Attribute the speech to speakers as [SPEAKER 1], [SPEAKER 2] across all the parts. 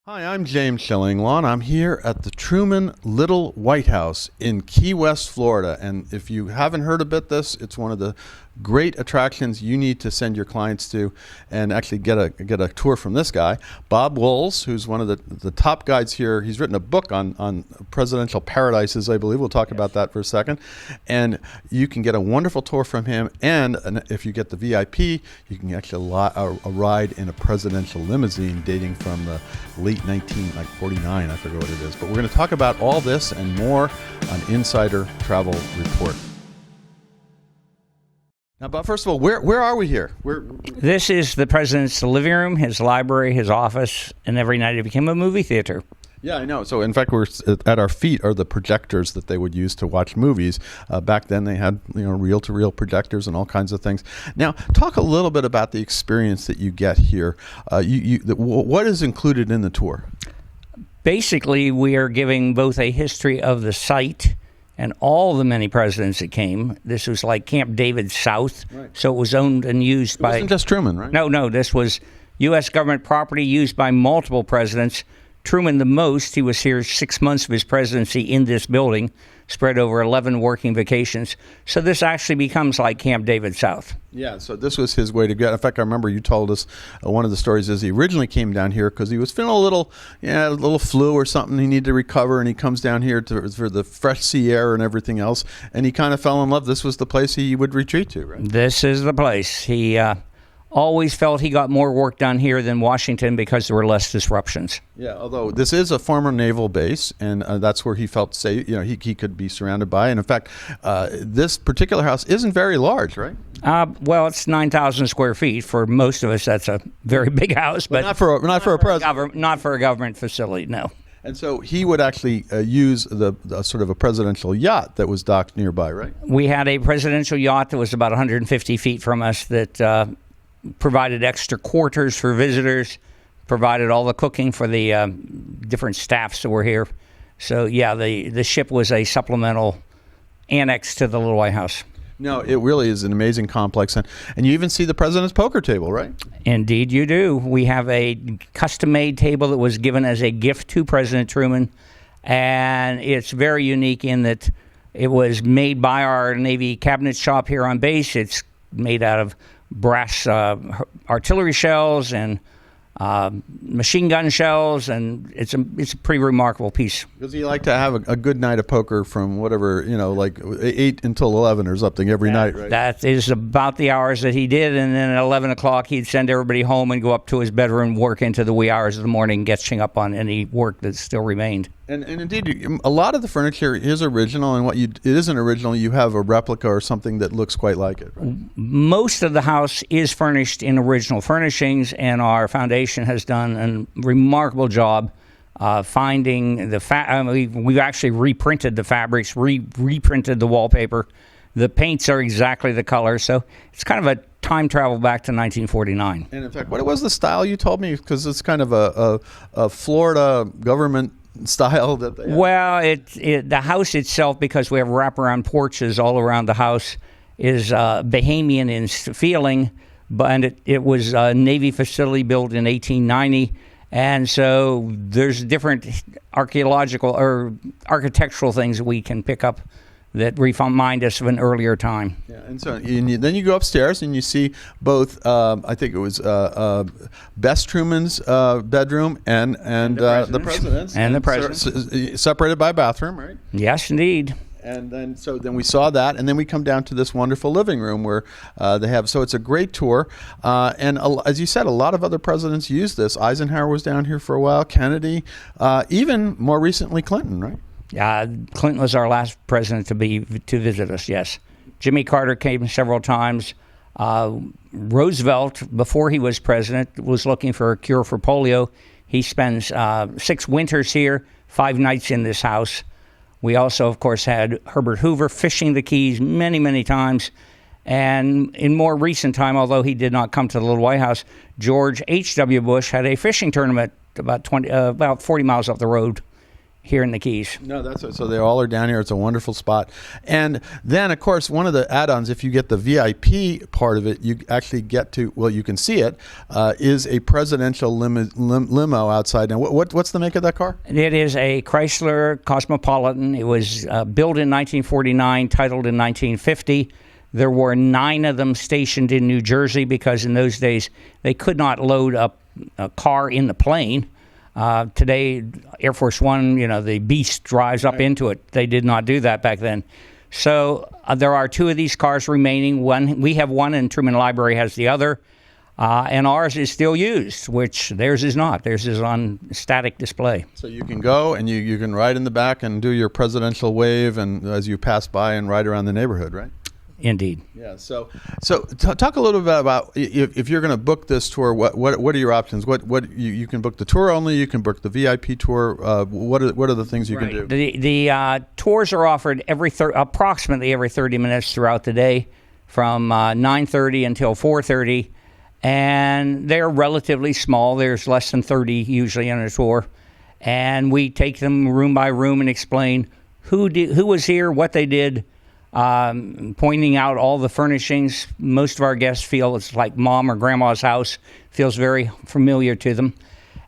[SPEAKER 1] Hi, I'm James Shillinglaw. I'm here at the Truman Little White House in Key West, Florida. And if you haven't heard about this, it's one of the great attractions you need to send your clients to and actually get a tour from this guy, Bob Wools, who's one of the top guides here. He's written a book on presidential paradises, I believe. We'll talk about that for a second. And you can get a wonderful tour from him. And if you get the VIP, you can actually a ride in a presidential limousine dating from the late 1949, I forget what it is. But we're going to talk about all this and more on Insider Travel Report. Now, but first of all, where are we here?
[SPEAKER 2] This is the president's living room, his library, his office, and every night it became a movie theater.
[SPEAKER 1] Yeah, I know. So, in fact, we're at our feet are the projectors that they would use to watch movies. Back then, they had reel-to-reel projectors and all kinds of things. Now, talk a little bit about the experience that you get here. What is included in the tour?
[SPEAKER 2] Basically, we are giving both a history of the site and all the many presidents that came. This was like Camp David South, right. So it was owned and used by...
[SPEAKER 1] It wasn't just Truman, right?
[SPEAKER 2] No, this was U.S. government property used by multiple presidents. Truman the most. He was here 6 months of his presidency in this building, spread over 11 working vacations. So this actually becomes like Camp David South.
[SPEAKER 1] Yeah, so this was his way to get. In fact, I remember you told us one of the stories is he originally came down here because he was feeling a little flu or something. He needed to recover, and he comes down here for the fresh sea air and everything else. And he kind of fell in love. This was the place he would retreat to, right?
[SPEAKER 2] This is the place. He always felt he got more work done here than Washington because there were less disruptions.
[SPEAKER 1] Yeah, although this is a former naval base, and that's where he felt safe. He could be surrounded by. And in fact, this particular house isn't very large, right?
[SPEAKER 2] Well, it's 9,000 square feet. For most of us, that's a very big house, but
[SPEAKER 1] not for a president.
[SPEAKER 2] Not for a government facility, no.
[SPEAKER 1] And so he would actually use the sort of a presidential yacht that was docked nearby, right?
[SPEAKER 2] We had a presidential yacht that was about 150 feet from us that provided extra quarters for visitors, provided all the cooking for the different staffs that were here. So, yeah, the ship was a supplemental annex to the Little White House.
[SPEAKER 1] No, it really is an amazing complex. And you even see the president's poker table, right?
[SPEAKER 2] Indeed, you do. We have a custom-made table that was given as a gift to President Truman. And it's very unique in that it was made by our Navy cabinet shop here on base. It's made out of brass artillery shells and machine gun shells, and it's a pretty remarkable piece.
[SPEAKER 1] Does he like to have a good night of poker from whatever, like 8 until 11 or something every night, right?
[SPEAKER 2] That is about the hours that he did, and then at 11 o'clock he'd send everybody home and go up to his bedroom, work into the wee hours of the morning, catching up on any work that still remained.
[SPEAKER 1] And indeed, a lot of the furniture is original, and it isn't original, you have a replica or something that looks quite like it, right? Most
[SPEAKER 2] of the house is furnished in original furnishings, and our foundation has done a remarkable job finding the we've actually reprinted the fabrics, reprinted the wallpaper. The paints are exactly the color, so it's kind of a time travel back to 1949.
[SPEAKER 1] And in fact, what was the style you told me? Because it's kind of a Florida government style that they have.
[SPEAKER 2] Well, the house itself, because we have wraparound porches all around the house, is Bahamian in feeling, but it was a Navy facility built in 1890, and so there's different archaeological or architectural things that we can pick up that remind us of an earlier time.
[SPEAKER 1] Yeah, and so then you go upstairs and you see both. I think it was Bess Truman's bedroom and the president's.
[SPEAKER 2] And the president's.
[SPEAKER 1] Separated by a bathroom, right?
[SPEAKER 2] Yes, indeed.
[SPEAKER 1] And then we saw that, and then we come down to this wonderful living room where they have. So it's a great tour, and as you said, a lot of other presidents used this. Eisenhower was down here for a while. Kennedy, even more recently Clinton, right?
[SPEAKER 2] Clinton was our last president to visit us, yes. Jimmy Carter came several times. Roosevelt, before he was president, was looking for a cure for polio. He spends 6 winters here, 5 nights in this house. We also, of course, had Herbert Hoover fishing the Keys many, many times. And in more recent time, although he did not come to the Little White House, George H.W. Bush had a fishing tournament about 40 miles up the road here in the Keys.
[SPEAKER 1] No, so they all are down here. It's a wonderful spot. And then, of course, one of the add-ons, if you get the VIP part of it, you actually get to, well, you can see it, is a presidential limo outside. Now, what's the make of that car?
[SPEAKER 2] It is a Chrysler Cosmopolitan. It was built in 1949, titled in 1950. There were 9 of them stationed in New Jersey because in those days they could not load up a car in the plane. Today, Air Force One, the Beast drives up into it. They did not do that back then. So there are 2 of these cars remaining. We have one, and Truman Library has the other. And ours is still used, which theirs is not. Theirs is on static display.
[SPEAKER 1] So you can go and you can ride in the back and do your presidential wave, and as you pass by and ride around the neighborhood, right?
[SPEAKER 2] Indeed.
[SPEAKER 1] Yeah. So talk a little bit about if you're going to book this tour. What are your options? What you can book the tour only. You can book the VIP tour. What are the things you can do?
[SPEAKER 2] The tours are offered approximately every 30 minutes throughout the day, from 9:30 until 4:30, and they're relatively small. There's less than 30 usually on a tour, and we take them room by room and explain who was here, what they did. Pointing out all the furnishings. Most of our guests feel it's like mom or grandma's house, feels very familiar to them.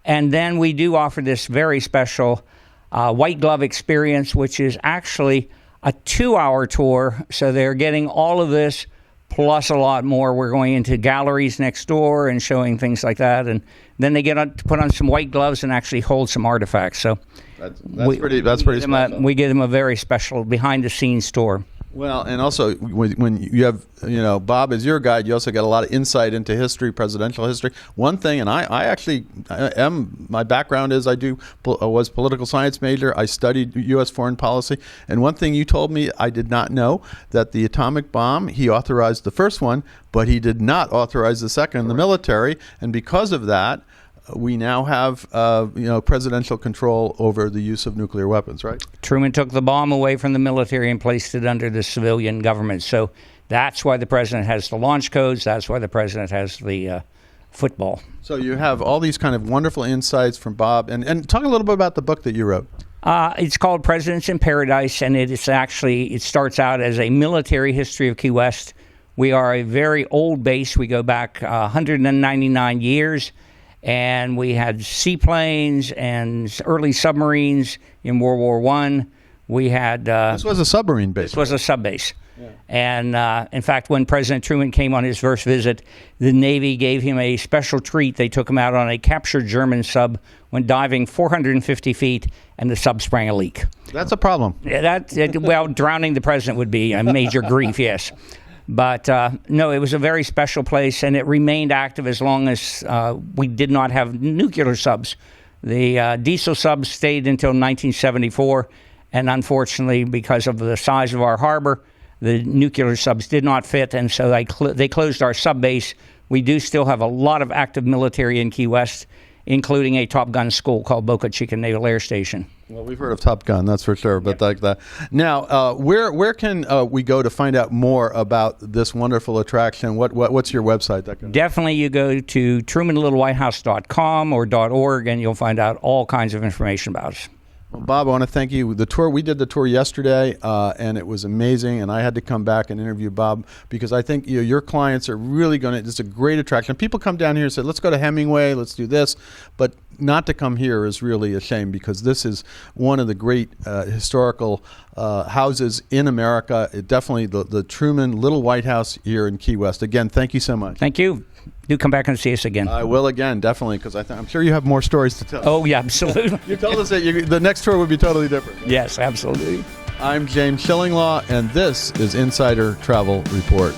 [SPEAKER 2] And then we do offer this very special white glove experience, which is actually a 2-hour tour. So they're getting all of this plus a lot more. We're going into galleries next door and showing things like that. And then they get to put on some white gloves and actually hold some artifacts. So
[SPEAKER 1] that's pretty special.
[SPEAKER 2] We give them a very special behind-the-scenes tour.
[SPEAKER 1] Well, and also when you have, Bob as your guide, you also get a lot of insight into history, presidential history. One thing, and my background is I was political science major. I studied U.S. foreign policy. And one thing you told me I did not know, that the atomic bomb, he authorized the first one, but he did not authorize the second in the military. And because of that, we now have, presidential control over the use of nuclear weapons, right?
[SPEAKER 2] Truman took the bomb away from the military and placed it under the civilian government. So that's why the president has the launch codes. That's why the president has the football. So
[SPEAKER 1] you have all these kind of wonderful insights from Bob. And talk a little bit about the book that you wrote.
[SPEAKER 2] It's called Presidents in Paradise, and it starts out as a military history of Key West. We are a very old base. We go back 199 years. And we had seaplanes and early submarines in World War I. We had...
[SPEAKER 1] this was a submarine base.
[SPEAKER 2] This was a sub-base. Yeah. And, in fact, when President Truman came on his first visit, the Navy gave him a special treat. They took him out on a captured German sub, went diving 450 feet, and the sub sprang a leak.
[SPEAKER 1] That's a problem.
[SPEAKER 2] Drowning the president would be a major grief, yes. But no, it was a very special place, and it remained active as long as we did not have nuclear subs. The diesel subs stayed until 1974, and unfortunately, because of the size of our harbor, the nuclear subs did not fit, and so they closed our sub base. We do still have a lot of active military in Key West, including a Top Gun school called Boca Chica Naval Air Station.
[SPEAKER 1] Well, we've heard of Top Gun, that's for sure. But like that. Now, where can we go to find out more about this wonderful attraction? What's your website?
[SPEAKER 2] Definitely, you go to TrumanLittleWhiteHouse.com or .org, and you'll find out all kinds of information about us.
[SPEAKER 1] Well, Bob, I want to thank you. We did the tour yesterday, and it was amazing. And I had to come back and interview Bob because I think your clients are really going to. It's a great attraction. People come down here and say, "Let's go to Hemingway. Let's do this," but not to come here is really a shame because this is one of the great historical houses in America. It definitely the Truman Little White House here in Key West. Again, thank you so much.
[SPEAKER 2] Thank you. Do come back and see us again.
[SPEAKER 1] I will again, definitely, because I'm sure you have more stories to tell.
[SPEAKER 2] Oh, yeah, absolutely.
[SPEAKER 1] You told us that the next tour would be totally different. Right?
[SPEAKER 2] Yes, absolutely.
[SPEAKER 1] I'm James Shillinglaw, and this is Insider Travel Report.